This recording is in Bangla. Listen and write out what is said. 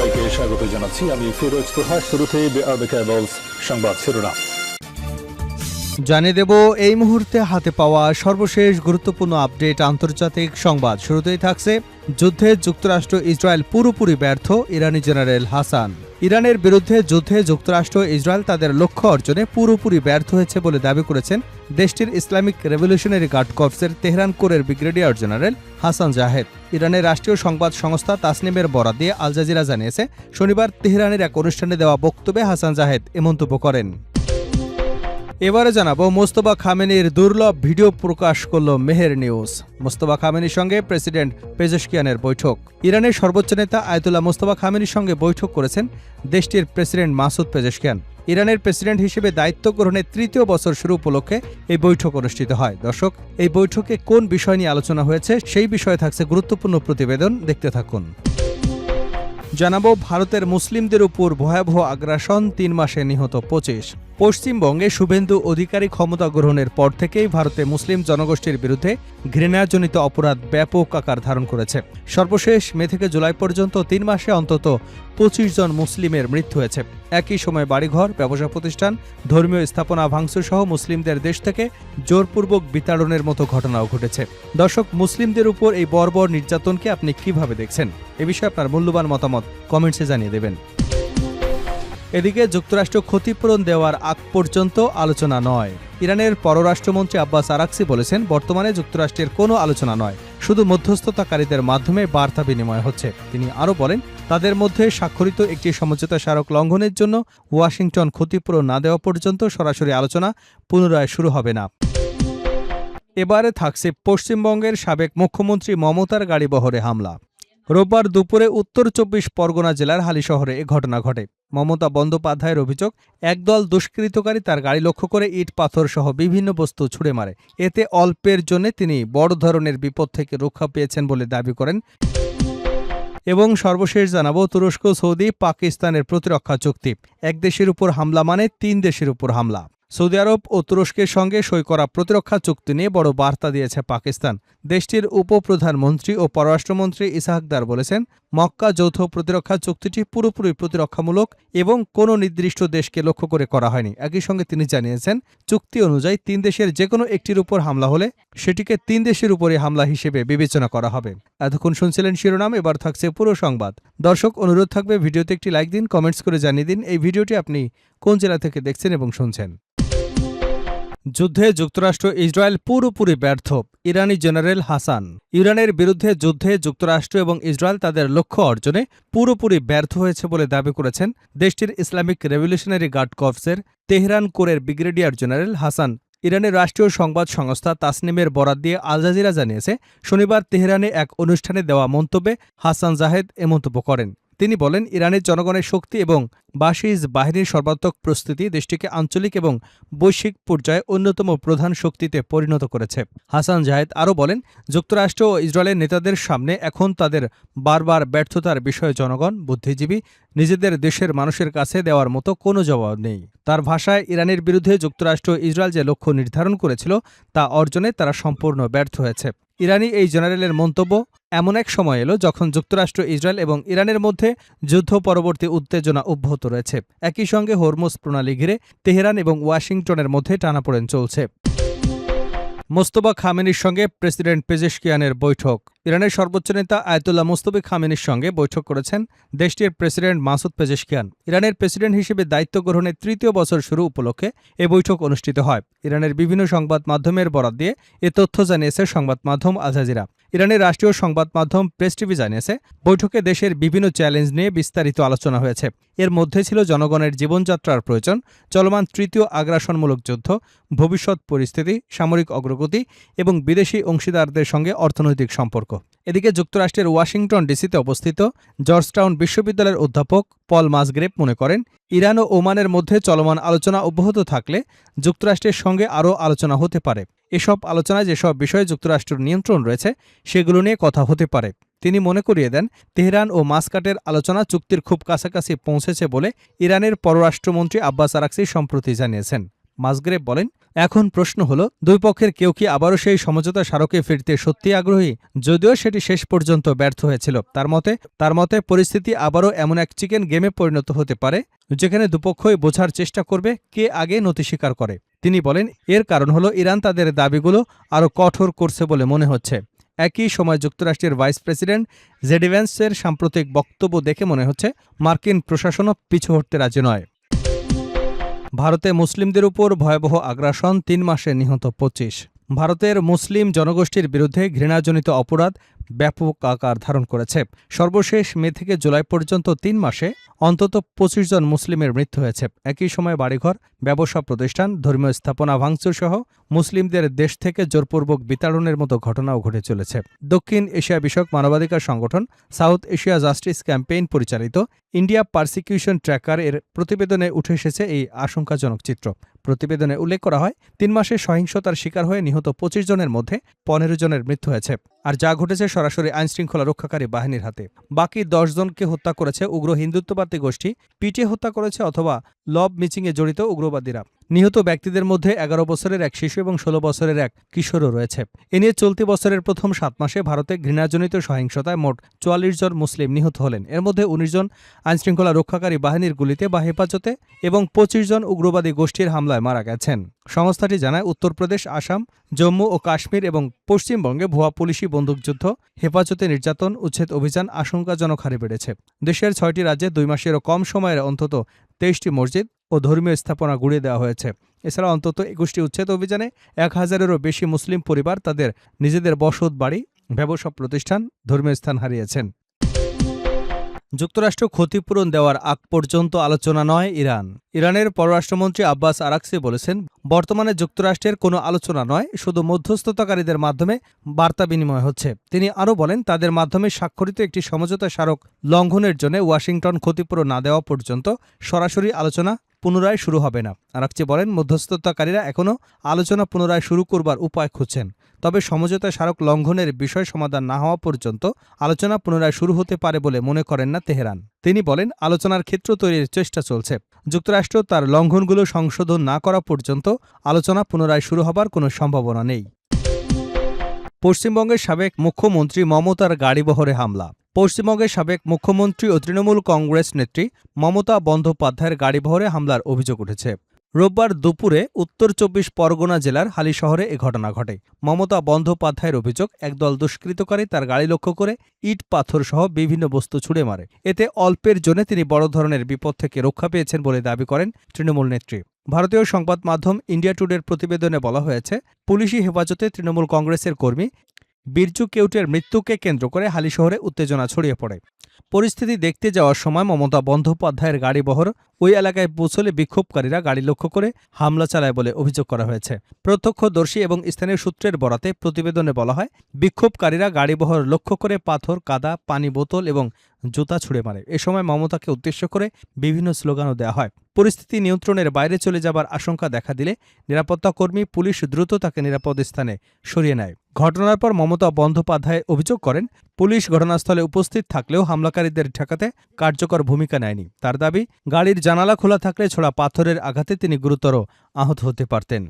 সবাইকে স্বাগত জানাচ্ছি। আমি ফিরোজ তোহা। শুরুতেই সংবাদ শিরোনাম জানিয়ে দেব এই মুহূর্তে হাতে পাওয়া সর্বশেষ গুরুত্বপূর্ণ আপডেট আন্তর্জাতিক সংবাদ। শুরুতেই থাকছে যুদ্ধে যুক্তরাষ্ট্র ইসরায়েল পুরোপুরি ব্যর্থ, ইরানি জেনারেল হাসান। ইরানের বিরুদ্ধে যুদ্ধে যুক্তরাষ্ট্র ইসরায়েল তাদের লক্ষ্য অর্জনে পুরোপুরি ব্যর্থ হয়েছে বলে দাবি করেছেন দেশটির ইসলামিক রেভলিউশনারি গার্ড কর্পসের তেহরান কোরের ব্রিগেডিয়ার জেনারেল হাসান জাহেদ। ইরানের রাষ্ট্রীয় সংবাদ সংস্থা তাসনিমের বরাত দিয়ে আল জাজিরা জানিয়েছে, শনিবার তেহরানের এক অনুষ্ঠানে দেওয়া বক্তব্যে হাসান জাহেদ এ মন্তব্য করেন। এবারে জানাবো মোস্তফা খামেনির দুর্লভ ভিডিও প্রকাশ করল মেহের নিউজ। মোস্তফা খামেনির সঙ্গে প্রেসিডেন্ট পেজেশকিয়ানের বৈঠক। ইরানের সর্বোচ্চ নেতা আয়াতুল্লাহ মোস্তফা খামেনির সঙ্গে বৈঠক করেছেন দেশটির প্রেসিডেন্ট মাসুদ পেজেশকিয়ান। ইরানের প্রেসিডেন্ট হিসেবে দায়িত্ব গ্রহণের ৩য় বছর শুরু উপলক্ষে এই বৈঠক অনুষ্ঠিত হয়। দর্শক, এই বৈঠকে কোন বিষয় নিয়ে আলোচনা হয়েছে সেই বিষয়ে থাকছে গুরুত্বপূর্ণ প্রতিবেদন, দেখতে থাকুন। জানাবো ভারতের মুসলিমদের উপর ভয়াবহ আগ্রাসন, ৩ মাসে নিহত ২৫। পশ্চিমবঙ্গে শুভেন্দু অধিকারী ক্ষমতা গ্রহণের পর থেকেই ভারতে মুসলিম জনগোষ্ঠীর বিরুদ্ধে ঘৃণাজনিত অপরাধ ব্যাপক আকার ধারণ করেছে। সর্বশেষ মে থেকে জুলাই পর্যন্ত ৩ মাসে অন্তত ২৫ জন মুসলিমের মৃত্যু হয়েছে। একই সময় বাড়িঘর, ব্যবসা প্রতিষ্ঠান, ধর্মীয় স্থাপনা ভাঙচুর সহ মুসলিমদের দেশ থেকে জোরপূর্বক বিতাড়নের মতো ঘটনাও ঘটেছে। দর্শক, মুসলিমদের উপর এই বর্বর নির্যাতনকে আপনি কিভাবে দেখছেন? এ বিষয়ে আপনার মূল্যবান মতামত কমেন্টসে জানিয়ে দেবেন। এদিকে যুক্তরাষ্ট্র ক্ষতিপূরণ দেওয়ার আগ পর্যন্ত আলোচনা নয়। ইরানের পররাষ্ট্রমন্ত্রী আব্বাস আরাকচি বলেছেন, বর্তমানে যুক্তরাষ্ট্রের কোনো আলোচনা নয়, শুধু মধ্যস্থতাকারীদের মাধ্যমে বার্তা বিনিময় হচ্ছে। তিনি আরও বলেন, তাদের মধ্যে স্বাক্ষরিত একটি সমঝোতা স্মারক লঙ্ঘনের জন্য ওয়াশিংটন ক্ষতিপূরণ না দেওয়া পর্যন্ত সরাসরি আলোচনা পুনরায় শুরু হবে না। এবারে থাকছে পশ্চিমবঙ্গের সাবেক মুখ্যমন্ত্রী মমতার গাড়িবহরে হামলা। রোববার দুপুরে উত্তর ২৪ পরগনা জেলার হালিশহরে এ ঘটনা ঘটে। মমতা বন্দ্যোপাধ্যায়ের অভিযোগ, একদল দুষ্কৃতকারী তার গাড়ি লক্ষ্য করে ইট পাথর সহ বিভিন্ন বস্তু ছুড়ে মারে। এতে অল্পের জন্য তিনি বড় ধরনের বিপদ থেকে রক্ষা পেয়েছেন বলে দাবি করেন। এবং সর্বশেষ জানাবো তুরস্ক, সৌদি, পাকিস্তানের প্রতিরক্ষা চুক্তি। এক দেশের উপর হামলা মানে ৩ দেশের উপর হামলা। সৌদি আরব ও তুরস্কের সঙ্গে সই করা প্রতিরক্ষা চুক্তি নিয়ে বড় বার্তা দিয়েছে পাকিস্তান। দেশটির উপপ্রধানমন্ত্রী ও পররাষ্ট্রমন্ত্রী ইসহাক দার বলেছেন, মক্কা যৌথ প্রতিরক্ষা চুক্তিটি পুরোপুরি প্রতিরক্ষামূলক এবং কোনো নির্দিষ্ট দেশকে লক্ষ্য করে করা হয়নি। একই সঙ্গে তিনি জানিয়েছেন, চুক্তি অনুযায়ী ৩ দেশের যে কোনো একটির উপর হামলা হলে সেটিকে ৩ দেশের উপরে হামলা হিসেবে বিবেচনা করা হবে। এতক্ষণ শুনছিলেন শিরোনাম, এবার থাকছে পুরো সংবাদ। দর্শক, অনুরোধ থাকবে ভিডিওতে একটি লাইক দিন, কমেন্টস করে জানিয়ে দিন এই ভিডিওটি আপনি কোন জেলা থেকে দেখছেন এবং শুনছেন। যুদ্ধে যুক্তরাষ্ট্র ইসরায়েল পুরোপুরি ব্যর্থ, ইরানি জেনারেল হাসান। ইরানের বিরুদ্ধে যুদ্ধে যুক্তরাষ্ট্র এবং ইসরায়েল তাদের লক্ষ্য অর্জনে পুরোপুরি ব্যর্থ হয়েছে বলে দাবি করেছেন দেশটির ইসলামিক রেভলিউশনারি গার্ড কর্পসের তেহরান কোরের ব্রিগেডিয়ার জেনারেল হাসান। ইরানের রাষ্ট্রীয় সংবাদ সংস্থা তাসনিমের বরাত দিয়ে আল জাজিরা জানিয়েছে, শনিবার তেহরানে এক অনুষ্ঠানে দেওয়া মন্তব্যে হাসান জাহেদ এ মন্তব্য করেন। তিনি বলেন, ইরানের জনগণের শক্তি এবং বাশিজ বাহিনীর সর্বাত্মক প্রস্তুতি দেশটিকে আঞ্চলিক এবং বৈশ্বিক পর্যায়ে অন্যতম প্রধান শক্তিতে পরিণত করেছে। হাসান জাহেদ আরও বলেন, যুক্তরাষ্ট্র ও ইসরায়েলের নেতাদের সামনে এখন তাদের বারবার ব্যর্থতার বিষয়ে জনগণ, বুদ্ধিজীবী, নিজেদের দেশের মানুষের কাছে দেওয়ার মতো কোনো জবাব নেই। তার ভাষায়, ইরানের বিরুদ্ধে যুক্তরাষ্ট্র ইসরায়েল যে লক্ষ্য নির্ধারণ করেছিল তা অর্জনে তারা সম্পূর্ণ ব্যর্থ হয়েছে। ইরানি এই জেনারেলের মন্তব্য এমন এক সময় এলো যখন যুক্তরাষ্ট্র, ইসরায়েল এবং ইরানের মধ্যে যুদ্ধ পরবর্তী উত্তেজনা অব্যাহত রয়েছে। একই সঙ্গে হরমুজ প্রণালী ঘিরে তেহরান এবং ওয়াশিংটনের মধ্যে টানাপোড়েন চলছে। মোস্তফা খামেনির সঙ্গে প্রেসিডেন্ট পেজেশকিয়ানের বৈঠক। ইরানের সর্বোচ্চ নেতা আয়াতুল্লাহ মোস্তফা খামেনির সঙ্গে বৈঠক করেছেন দেশটির প্রেসিডেন্ট মাসুদ পেজেশকিয়ান। ইরানের প্রেসিডেন্ট হিসেবে দায়িত্ব গ্রহণের ৩য় বছর শুরু উপলক্ষে এ বৈঠক অনুষ্ঠিত হয়। ইরানের বিভিন্ন সংবাদ মাধ্যমের বরাত দিয়ে এ তথ্য জানিয়েছে সংবাদ মাধ্যম আল জাজিরা। ইরানের রাষ্ট্রীয় সংবাদ মাধ্যম প্রেস টিভি জানিয়েছে, বৈঠকে দেশের বিভিন্ন চ্যালেঞ্জ নিয়ে বিস্তারিত আলোচনা হয়েছে। এর মধ্যে ছিল জনগণের জীবনযাত্রার প্রয়োজন, চলমান ৩য় আগ্রাসনমূলক যুদ্ধ, ভবিষ্যৎ পরিস্থিতি, সামরিক অগ্রগতি এবং বিদেশি অংশীদারদের সঙ্গে অর্থনৈতিক সম্পর্ক। এদিকে যুক্তরাষ্ট্রের ওয়াশিংটন ডিসিতে অবস্থিত জর্জটাউন বিশ্ববিদ্যালয়ের অধ্যাপক পল মাসগ্রেভ মনে করেন, ইরান ও ওমানের মধ্যে চলমান আলোচনা অব্যাহত থাকলে যুক্তরাষ্ট্রের সঙ্গে আরও আলোচনা হতে পারে। এসব আলোচনায় যেসব বিষয়ে যুক্তরাষ্ট্রের নিয়ন্ত্রণ রয়েছে সেগুলো নিয়ে কথা হতে পারে। তিনি মনে করিয়ে দেন, তেহরান ও মাস্কাটের আলোচনা চুক্তির খুব কাছাকাছি পৌঁছেছে বলে ইরানের পররাষ্ট্রমন্ত্রী আব্বাস আরাকচি সম্প্রতি জানিয়েছেন। মাসগ্রেভ বলেন, এখন প্রশ্ন হলো দুই পক্ষের কেউ কি আবারও সেই সমঝোতা স্মারকে ফিরতে সত্যি আগ্রহী, যদিও সেটি শেষ পর্যন্ত ব্যর্থ হয়েছিল। তার মতে পরিস্থিতি আবারও এমন এক চিকেন গেমে পরিণত হতে পারে যেখানে দুপক্ষই বোঝার চেষ্টা করবে কে আগে নতি স্বীকার করে। তিনি বলেন, এর কারণ হলো ইরান তাদের দাবিগুলো আরও কঠোর করছে বলে মনে হচ্ছে। একই সময় যুক্তরাষ্ট্রের ভাইস প্রেসিডেন্ট জেডি ভ্যান্সের সাম্প্রতিক বক্তব্য দেখে মনে হচ্ছে মার্কিন প্রশাসনও পিছু হটতে রাজি নয়। ভারতে মুসলিমদের উপর ভয়াবহ আগ্রাসন, ৩ মাসে নিহত ২৫। ভারতের মুসলিম জনগোষ্ঠীর বিরুদ্ধে ঘৃণাজনিত অপরাধ ব্যাপক আকার ধারণ করেছে। সর্বশেষ মে থেকে জুলাই পর্যন্ত ৩ মাসে অন্তত ২৫ জন মুসলিমের মৃত্যু হয়েছে। একই সময় বাড়িঘর, ব্যবসা প্রতিষ্ঠান, ধর্মীয় স্থাপনা ভাঙচুর সহ মুসলিমদের দেশ থেকে জোরপূর্বক বিতাড়নের মতো ঘটনাও ঘটে চলেছে। দক্ষিণ এশিয়া বিষয়ক মানবাধিকার সংগঠন সাউথ এশিয়া জাস্টিস ক্যাম্পেইন পরিচালিত ইন্ডিয়া পারসিকিউশন ট্র্যাকার এর প্রতিবেদনে উঠে এসেছে এই আশঙ্কাজনক চিত্র। প্রতিবেদনে উল্লেখ করা হয়, ৩ মাসে সহিংসতার শিকার হয়ে নিহত ২৫ জনের মধ্যে ১৫ জনের মৃত্যু হয়েছে। আর যা ঘটেছে সরাসরি আইনশৃঙ্খলা রক্ষাকারী বাহিনীর হাতে। বাকি ১০ জনকে হত্যা করেছে উগ্র হিন্দুত্ববাদী গোষ্ঠী, পিটিয়ে হত্যা করেছে অথবা লব মিচিংয়ে জড়িত উগ্রবাদীরা। নিহত ব্যক্তিদের মধ্যে ১১ বছরের এক শিশু এবং ১৬ বছরের এক কিশোরও রয়েছে। এ নিয়ে চলতি বছরের প্রথম ৭ মাসে ভারতে ঘৃণাজনিত সহিংসতায় মোট ৪৪ জন মুসলিম নিহত হলেন। এর মধ্যে ১৯ জন আইনশৃঙ্খলা রক্ষাকারী বাহিনীর গুলিতে বা হেফাজতে এবং ২৫ জন উগ্রবাদী গোষ্ঠীর হামলায় মারা গেছেন। সংস্থাটি জানায়, উত্তরপ্রদেশ, আসাম, জম্মু ও কাশ্মীর এবং পশ্চিমবঙ্গে ভুয়া পুলিশি বন্দুকযুদ্ধ, হেফাজতে নির্যাতন, উচ্ছেদ অভিযান আশঙ্কাজনক হারে বেড়েছে। দেশের ৬টি রাজ্যে ২ মাসেরও কম সময়ের অন্তত ২৩টি মসজিদ ও ধর্মীয় স্থাপনা গুঁড়িয়ে দেওয়া হয়েছে। এছাড়া অন্তত ২১টি উচ্ছেদ অভিযানে ১,০০০-এরও বেশি মুসলিম পরিবার তাদের নিজেদের বসত বাড়ি, ব্যবসা প্রতিষ্ঠান, ধর্মীয় স্থান হারিয়েছেন। যুক্তরাষ্ট্র ক্ষতিপূরণ দেওয়ার আগ পর্যন্ত আলোচনা নয় ইরান। ইরানের পররাষ্ট্রমন্ত্রী আব্বাস আরাকচি বলেছেন, বর্তমানে যুক্তরাষ্ট্রের কোনো আলোচনা নয়, শুধু মধ্যস্থতাকারীদের মাধ্যমে বার্তা বিনিময় হচ্ছে। তিনি আরও বলেন, তাদের মাধ্যমে স্বাক্ষরিত একটি সমঝোতা স্মারক লঙ্ঘনের জন্য ওয়াশিংটন ক্ষতিপূরণ না দেওয়া পর্যন্ত সরাসরি আলোচনা পুনরায় শুরু হবে না। আরাকচি বলেন, মধ্যস্থতাকারীরা এখনও আলোচনা পুনরায় শুরু করবার উপায় খুঁজছেন। তবে সমঝোতা স্মারক লঙ্ঘনের বিষয় সমাধান না হওয়া পর্যন্ত আলোচনা পুনরায় শুরু হতে পারে বলে মনে করেন না তেহরান। তিনি বলেন, আলোচনার ক্ষেত্র তৈরির চেষ্টা চলছে। যুক্তরাষ্ট্র তার লঙ্ঘনগুলো সংশোধন না করা পর্যন্ত আলোচনা পুনরায় শুরু হবার কোনো সম্ভাবনা নেই। পশ্চিমবঙ্গের সাবেক মুখ্যমন্ত্রী মমতার গাড়িবহরে হামলা। পশ্চিমবঙ্গের সাবেক মুখ্যমন্ত্রী ও তৃণমূল কংগ্রেস নেত্রী মমতা বন্দ্যোপাধ্যায়ের গাড়িবহরে হামলার অভিযোগ উঠেছে। রোববার দুপুরে উত্তর ২৪ পরগনা জেলার হালিশহরে এ ঘটনা ঘটে। মমতা বন্দ্যোপাধ্যায়ের অভিযোগ, একদল দুষ্কৃতকারী তার গাড়ি লক্ষ্য করে ইট পাথর সহ বিভিন্ন বস্তু ছুড়ে মারে। এতে অল্পের জন্য তিনি বড় ধরনের বিপদ থেকে রক্ষা পেয়েছেন বলে দাবি করেন তৃণমূল নেত্রী। ভারতীয় সংবাদ মাধ্যম ইন্ডিয়া টুডের প্রতিবেদনে বলা হয়েছে, পুলিশি হেফাজতে তৃণমূল কংগ্রেসের কর্মী বিরজু কেউটের মৃত্যুকে কেন্দ্র করে হালিশহরে উত্তেজনা ছড়িয়ে পড়ে। পরিস্থিতি দেখতে যাওয়ার সময় মমতা বন্দ্যোপাধ্যায়ের গাড়িবহর ওই এলাকায় পৌঁছলে বিক্ষোভকারীরা গাড়ি লক্ষ্য করে হামলা চালায় বলে অভিযোগ করা হয়েছে। প্রত্যক্ষদর্শী এবং স্থানীয় সূত্রের বরাতে প্রতিবেদনে বলা হয়, বিক্ষোভকারীরা গাড়িবহর লক্ষ্য করে পাথর, কাদা, পানি বোতল এবং জুতা ছুড়ে মারে। এ সময় মমতাকে উদ্দেশ্য করে বিভিন্ন স্লোগানও দেওয়া হয়। পরিস্থিতি নিয়ন্ত্রণের বাইরে চলে যাবার আশঙ্কা দেখা দিলে নিরাপত্তাকর্মী, পুলিশ দ্রুত তাকে নিরাপদ স্থানে সরিয়ে নেয়। ঘটনার পর মমতা বন্দ্যোপাধ্যায় অভিযোগ করেন, পুলিশ ঘটনাস্থলে উপস্থিত থাকলেও হামলাকারীদের ঠেকাতে কার্যকর ভূমিকা নেয়নি। তার দাবি, গাড়ির জানালা খোলা থাকলে ছোড়া পাথরের আঘাতে তিনি গুরুতর আহত হতে পারতেন।